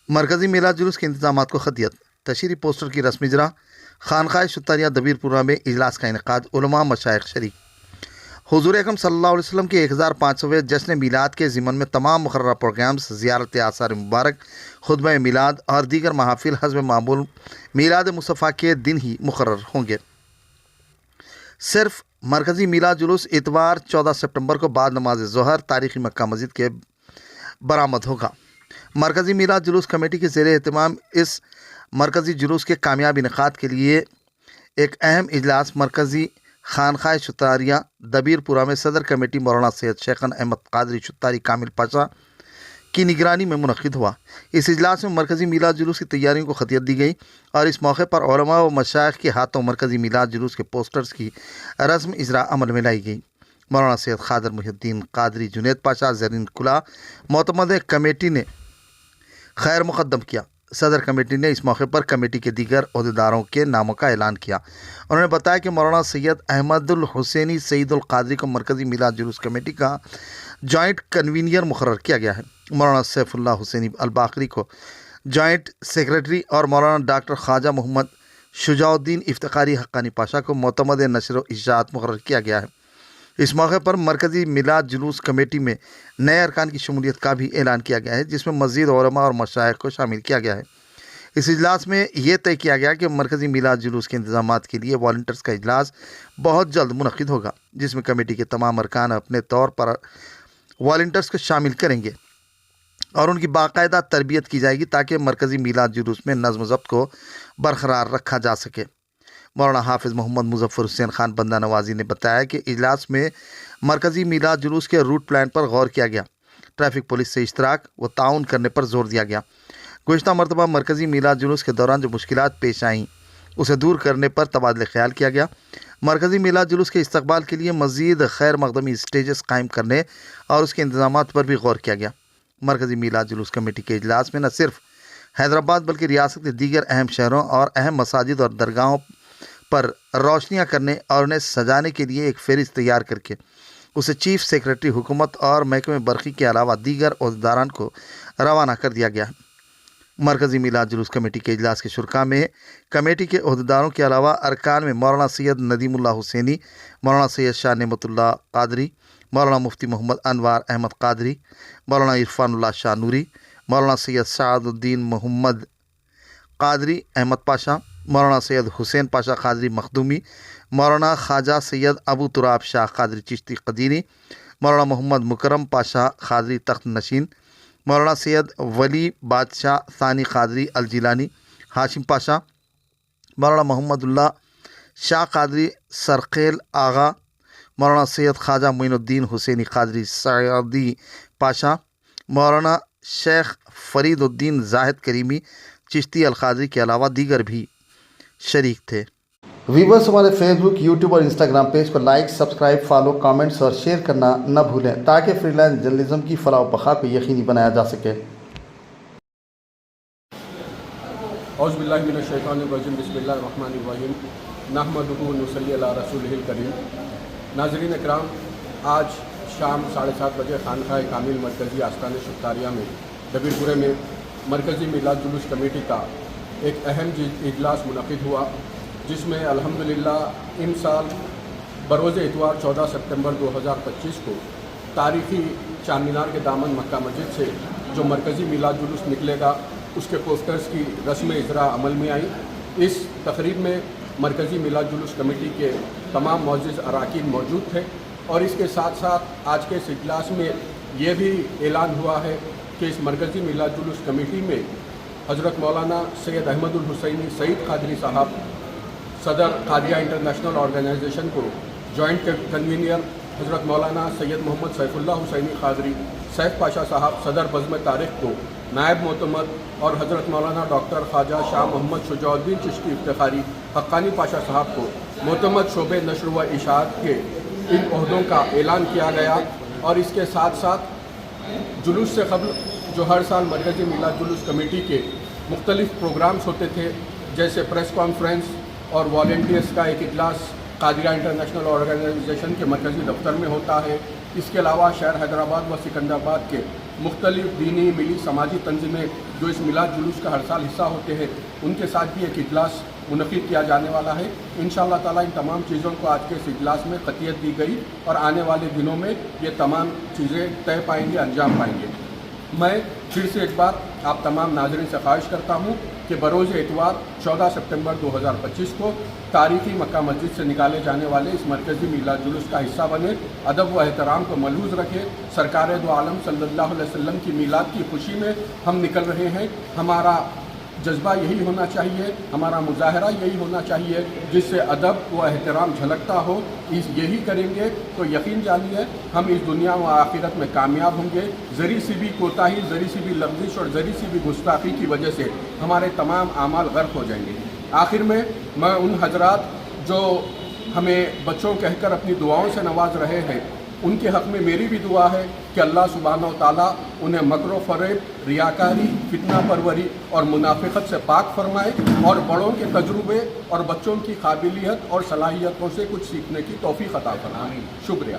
مرکزی میلاد جلوس کے انتظامات کو خطیت، تشہیری پوسٹر کی رسم اجرا، خانقاہ شتاریہ دبیر پورہ میں اجلاس کا انعقاد، علماء مشائخ شریک۔ حضور اکرم صلی اللہ علیہ وسلم کے 1500ویں جشن میلاد کے ضمن میں تمام مقررہ پروگرامز، زیارت آثار مبارک، خطبہ میلاد اور دیگر محافل حسب معمول میلاد مصطفیٰ کے دن ہی مقرر ہوں گے۔ صرف مرکزی میلاد جلوس اتوار 14 سپٹمبر کو بعد نماز ظہر تاریخی مکہ مسجد کے برآمد ہوگا۔ مرکزی میلاد جلوس کمیٹی کے زیر اہتمام اس مرکزی جلوس کے کامیاب انعقاد کے لیے ایک اہم اجلاس مرکزی خانقاہ شتاریہ دبیر پورہ میں صدر کمیٹی مولانا سید شیخن احمد قادری شتاری کامل پاشا کی نگرانی میں منعقد ہوا۔ اس اجلاس میں مرکزی میلاد جلوس کی تیاریوں کو خطیت دی گئی اور اس موقع پر علماء و مشائخ کے ہاتھوں مرکزی میلاد جلوس کے پوسٹرز کی رسم اجرا عمل میں لائی گئی۔ مولانا سید خادر محی الدین قادری جنید پاشا زرین کلا معتمد کمیٹی نے خیر مقدم کیا۔ صدر کمیٹی نے اس موقع پر کمیٹی کے دیگر عہدیداروں کے ناموں کا اعلان کیا۔ انہوں نے بتایا کہ مولانا سید احمد الحسینی سعید القادری کو مرکزی میلاد جلوس کمیٹی کا جوائنٹ کنوینر مقرر کیا گیا ہے، مولانا سیف اللہ حسینی الباقری کو جوائنٹ سیکریٹری اور مولانا ڈاکٹر خواجہ محمد شجاع الدین افتخاری حقانی پاشا کو معتمد نشر و اشاعت مقرر کیا گیا ہے۔ اس موقع پر مرکزی میلاد جلوس کمیٹی میں نئے ارکان کی شمولیت کا بھی اعلان کیا گیا ہے، جس میں مزید علماء اور مشائخ کو شامل کیا گیا ہے۔ اس اجلاس میں یہ طے کیا گیا کہ مرکزی میلاد جلوس کے انتظامات کے لیے والنٹرز کا اجلاس بہت جلد منعقد ہوگا، جس میں کمیٹی کے تمام ارکان اپنے طور پر والنٹرز کو شامل کریں گے اور ان کی باقاعدہ تربیت کی جائے گی تاکہ مرکزی میلاد جلوس میں نظم و ضبط کو برقرار رکھا جا سکے۔ مولانا حافظ محمد مظفر حسین خان بندہ نوازی نے بتایا کہ اجلاس میں مرکزی میلاد جلوس کے روٹ پلان پر غور کیا گیا، ٹریفک پولیس سے اشتراک و تعاون کرنے پر زور دیا گیا۔ گزشتہ مرتبہ مرکزی میلاد جلوس کے دوران جو مشکلات پیش آئیں اسے دور کرنے پر تبادلہ خیال کیا گیا۔ مرکزی میلاد جلوس کے استقبال کے لیے مزید خیر مقدمی اسٹیجز قائم کرنے اور اس کے انتظامات پر بھی غور کیا گیا۔ مرکزی میلاد جلوس کمیٹی کے اجلاس میں نہ صرف حیدرآباد بلکہ ریاست کے دیگر اہم شہروں اور اہم مساجد اور درگاہوں پر روشنیاں کرنے اور انہیں سجانے کے لیے ایک فہرست تیار کر کے اسے چیف سیکریٹری حکومت اور محکمہ برقی کے علاوہ دیگر عہدیداران کو روانہ کر دیا گیا ہے۔ مرکزی میلاد جلوس کمیٹی کے اجلاس کے شرکاء میں کمیٹی کے عہدیداروں کے علاوہ ارکان میں مولانا سید ندیم اللہ حسینی، مولانا سید شاہ نعمت اللہ قادری، مولانا مفتی محمد انوار احمد قادری، مولانا عرفان اللہ شاہ نوری، مولانا سید سعد الدین محمد قادری احمد پاشا، مولانا سید حسین پاشا قادری مخدومی، مولانا خواجہ سید ابو تراب شاہ قادری چشتی قدیری، مولانا محمد مکرم پاشا قادری تخت نشین، مولانا سید ولی بادشاہ ثانی قادری الجیلانی ہاشم پاشا، مولانا محمد اللہ شاہ قادری سرخیل آغا، مولانا سید خواجہ معین الدین حسینی قادری سعدی پاشا، مولانا شیخ فرید الدین زاہد کریمی چشتی القادری کے علاوہ دیگر بھی شریک تھے۔ ویورز ہمارے فیس بک، یوٹیوب اور انسٹاگرام پیج پر لائک، سبسکرائب، فالو، کامنٹس اور شیئر کرنا نہ بھولیں تاکہ فری لانس جرنلزم کی فلاح و بقا کو یقینی بنایا جا سکے۔ اعوذ باللہ من الشیطان الرجیم، بسم اللہ الرحمن الرحیم، نحمدہ و نصلی علی رسولہ الکریم۔ ناظرین اکرام، آج شام 7:30 بجے خانقاہ کامل مرکزی آستان شتاریہ میں دبیر پورے میں مرکزی میلاد جلوس کمیٹی کا ایک اہم اجلاس منعقد ہوا، جس میں الحمدللہ ان سال بروز اتوار 14 سپٹمبر 2025 کو تاریخی چار مینار کے دامن مکہ مسجد سے جو مرکزی میلاد جلوس نکلے گا اس کے پوسٹرز کی رسم اجرا عمل میں آئی۔ اس تقریب میں مرکزی میلاد جلوس کمیٹی کے تمام معزز اراکین موجود تھے اور اس کے ساتھ ساتھ آج کے اس اجلاس میں یہ بھی اعلان ہوا ہے کہ اس مرکزی میلاد جلوس کمیٹی میں حضرت مولانا سید احمد الحسینی سعید قادری صاحب صدر قادریہ انٹرنیشنل آرگنائزیشن کو جوائنٹ کنوینر، حضرت مولانا سید محمد سیف اللہ حسینی قادری سیف پاشا صاحب صدر بزم تاریخ کو نائب معتمد اور حضرت مولانا ڈاکٹر خواجہ شاہ محمد شجاع الدین چشتی افتخاری حقانی پاشا صاحب کو معتمد شعبے نشر و اشاعت کے ان عہدوں کا اعلان کیا گیا۔ اور اس کے ساتھ ساتھ جلوس سے قبل جو ہر سال مرکزی میلاد جلوس کمیٹی کے مختلف پروگرامز ہوتے تھے، جیسے پریس کانفرنس اور والنٹیئرس کا ایک اجلاس قادریہ انٹرنیشنل آرگنائزیشن کے مرکزی دفتر میں ہوتا ہے، اس کے علاوہ شہر حیدرآباد و سکندرآباد کے مختلف دینی ملی سماجی تنظیمیں جو اس میلاد جلوس کا ہر سال حصہ ہوتے ہیں ان کے ساتھ بھی ایک اجلاس منعقد کیا جانے والا ہے. انشاءاللہ تعالیٰ ان تمام چیزوں کو آج کے اس اجلاس میں قطعیت دی گئی اور آنے والے دنوں میں یہ تمام چیزیں طے پائیں گے، انجام پائیں گے. میں پھر سے ایک بار آپ تمام ناظرین سے خواہش کرتا ہوں کہ بروز اتوار 14 ستمبر 2025 کو تاریخی مکہ مسجد سے نکالے جانے والے اس مرکزی میلاد جلوس کا حصہ بنے، ادب و احترام کو ملحوظ رکھے. سرکار دو عالم صلی اللہ علیہ وسلم کی میلاد کی خوشی میں ہم نکل رہے ہیں. ہمارا جذبہ یہی ہونا چاہیے، ہمارا مظاہرہ یہی ہونا چاہیے جس سے ادب و احترام جھلکتا ہو. یہی کریں گے تو یقین جانیے ہم اس دنیا و آخرت میں کامیاب ہوں گے. ذری سی بھی کوتاہی، ذری سی بھی لغزش اور ذری سی بھی گستاخی کی وجہ سے ہمارے تمام اعمال غرق ہو جائیں گے. آخر میں ان حضرات جو ہمیں بچوں کہہ کر اپنی دعاؤں سے نواز رہے ہیں ان کے حق میں میری بھی دعا ہے کہ اللہ سبحانہ و تعالیٰ انہیں مکر و فریب، ریاکاری، فتنہ پروری اور منافقت سے پاک فرمائے اور بڑوں کے تجربے اور بچوں کی قابلیت اور صلاحیتوں سے کچھ سیکھنے کی توفیق عطا فرمائے. شکریہ.